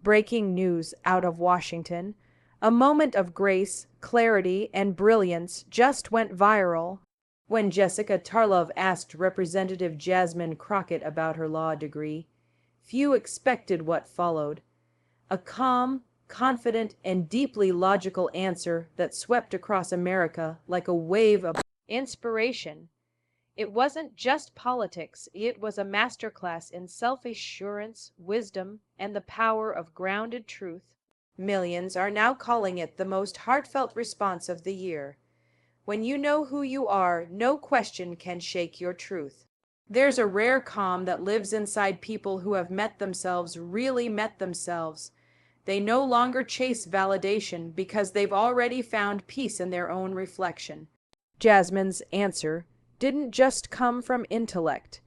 Breaking news out of Washington. A moment of grace, clarity, and brilliance just went viral when Jessica Tarlov asked Representative Jasmine Crockett about her law degree. Few expected what followed. A calm, confident, and deeply logical answer that swept across America like a wave of inspiration. It wasn't just politics, it was a masterclass in self-assurance, wisdom, and the power of grounded truth. Millions are now calling it the most heartfelt response of the year. When you know who you are, no question can shake your truth. There's a rare calm that lives inside people who have met themselves, really met themselves. They no longer chase validation because they've already found peace in their own reflection. Jasmine's answer didn't just come from intellect.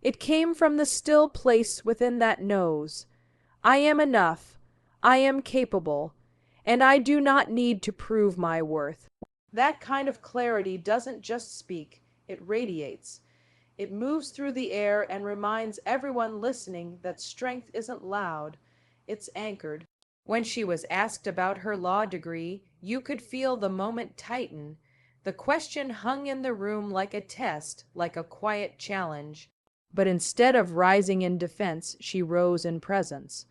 It came from the still place within that knows. I am enough, I am capable, and I do not need to prove my worth. That kind of clarity doesn't just speak, it radiates. It moves through the air and reminds everyone listening that strength isn't loud, it's anchored. When she was asked about her law degree, you could feel the moment tighten. The question hung in the room like a test, like a quiet challenge. But instead of rising in defense, she rose in presence.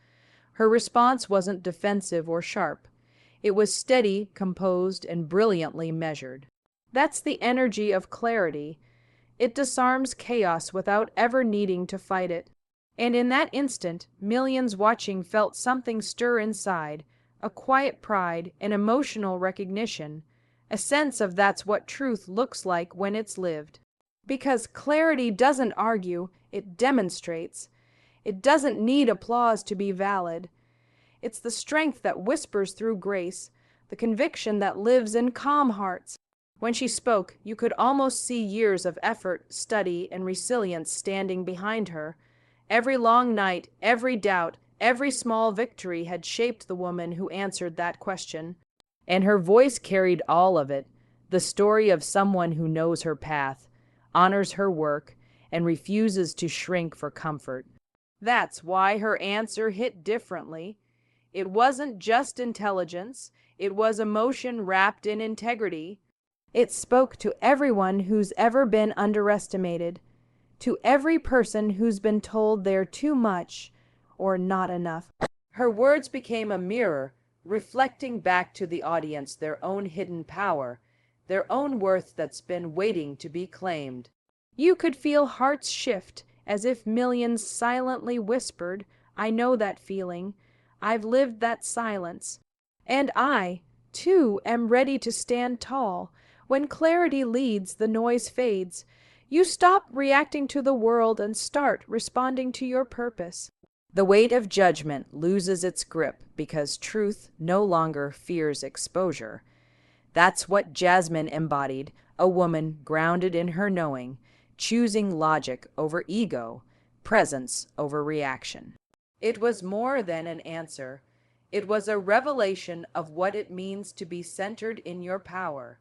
Her response wasn't defensive or sharp. It was steady, composed, and brilliantly measured. That's the energy of clarity. It disarms chaos without ever needing to fight it. And in that instant, millions watching felt something stir inside, a quiet pride, an emotional recognition, a sense of that's what truth looks like when it's lived. Because clarity doesn't argue, it demonstrates. It doesn't need applause to be valid. It's the strength that whispers through grace, the conviction that lives in calm hearts. When she spoke, you could almost see years of effort, study, and resilience standing behind her. Every long night, every doubt, every small victory had shaped the woman who answered that question. And her voice carried all of it, the story of someone who knows her path, honors her work, and refuses to shrink for comfort. That's why her answer hit differently. It wasn't just intelligence, it was emotion wrapped in integrity. It spoke to everyone who's ever been underestimated, to every person who's been told they're too much or not enough. Her words became a mirror, reflecting back to the audience their own hidden power, their own worth that's been waiting to be claimed. You could feel hearts shift, as if millions silently whispered, I know that feeling. I've lived that silence. And I, too, am ready to stand tall. When clarity leads, the noise fades. You stop reacting to the world and start responding to your purpose. The weight of judgment loses its grip because truth no longer fears exposure. That's what Jasmine embodied, a woman grounded in her knowing, choosing logic over ego, presence over reaction. It was more than an answer. It was a revelation of what it means to be centered in your power.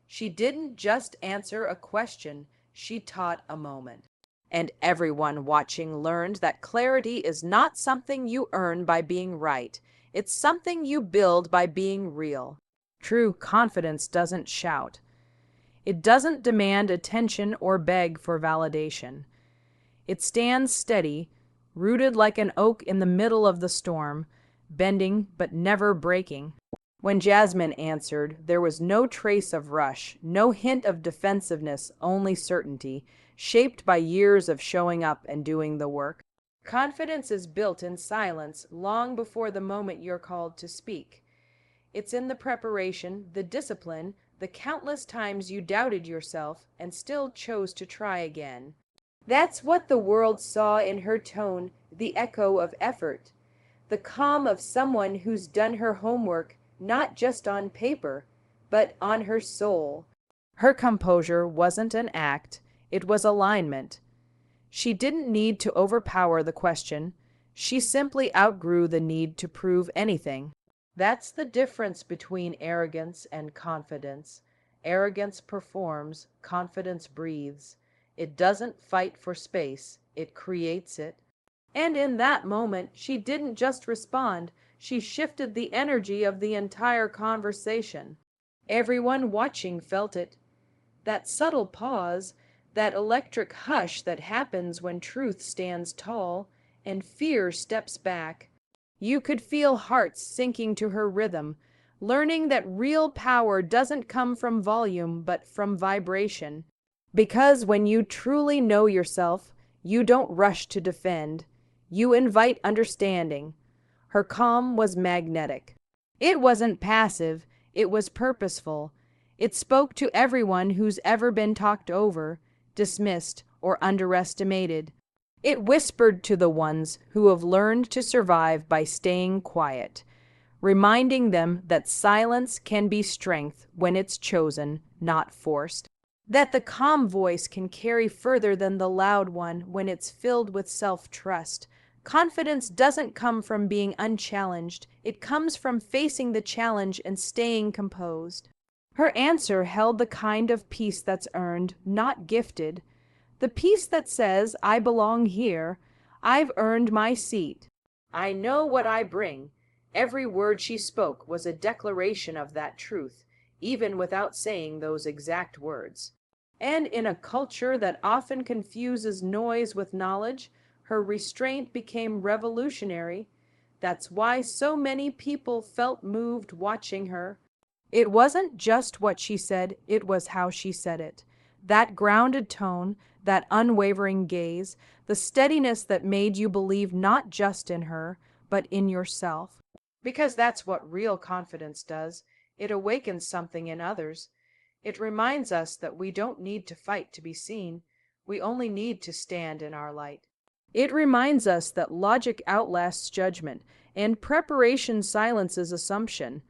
She didn't just answer a question, she taught a moment. And everyone watching learned that clarity is not something you earn by being right. It's something you build by being real. True confidence doesn't shout. It doesn't demand attention or beg for validation. It stands steady, rooted like an oak in the middle of the storm, bending but never breaking. When Jasmine answered, there was no trace of rush, no hint of defensiveness, only certainty, shaped by years of showing up and doing the work. Confidence is built in silence long before the moment you're called to speak. It's in the preparation, the discipline, the countless times you doubted yourself and still chose to try again. That's what the world saw in her tone, the echo of effort, the calm of someone who's done her homework not just on paper, but on her soul. Her composure wasn't an act, it was alignment. She didn't need to overpower the question. She simply outgrew the need to prove anything. That's the difference between arrogance and confidence. Arrogance performs, confidence breathes. It doesn't fight for space, it creates it. And in that moment, she didn't just respond, she shifted the energy of the entire conversation. Everyone watching felt it. That subtle pause, that electric hush that happens when truth stands tall and fear steps back. You could feel hearts sinking to her rhythm, learning that real power doesn't come from volume but from vibration. Because when you truly know yourself, you don't rush to defend. You invite understanding. Her calm was magnetic. It wasn't passive, it was purposeful. It spoke to everyone who's ever been talked over, dismissed, or underestimated. It whispered to the ones who have learned to survive by staying quiet, reminding them that silence can be strength when it's chosen, not forced. That the calm voice can carry further than the loud one when it's filled with self-trust. Confidence doesn't come from being unchallenged, it comes from facing the challenge and staying composed. Her answer held the kind of peace that's earned, not gifted. The peace that says, I belong here, I've earned my seat. I know what I bring. Every word she spoke was a declaration of that truth, even without saying those exact words. And in a culture that often confuses noise with knowledge, her restraint became revolutionary. That's why so many people felt moved watching her. It wasn't just what she said, it was how she said it. That grounded tone, that unwavering gaze, the steadiness that made you believe not just in her, but in yourself. Because that's what real confidence does. It awakens something in others. It reminds us that we don't need to fight to be seen. We only need to stand in our light. It reminds us that logic outlasts judgment, and preparation silences assumption.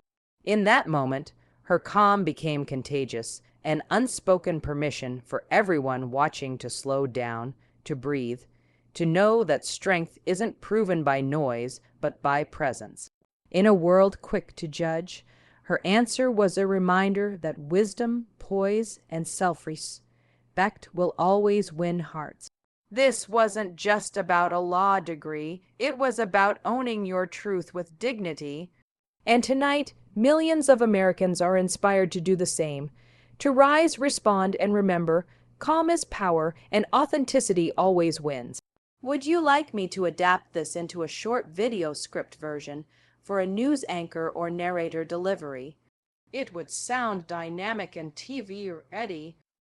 In that moment, her calm became contagious, an unspoken permission for everyone watching to slow down, to breathe, to know that strength isn't proven by noise, but by presence. In a world quick to judge, her answer was a reminder that wisdom, poise, and self-respect will always win hearts. This wasn't just about a law degree, it was about owning your truth with dignity. And tonight, millions of Americans are inspired to do the same, to rise, respond, and remember, calm is power, and authenticity always wins. Would you like me to adapt this into a short video script version for a news anchor or narrator delivery? It would sound dynamic and TV ready,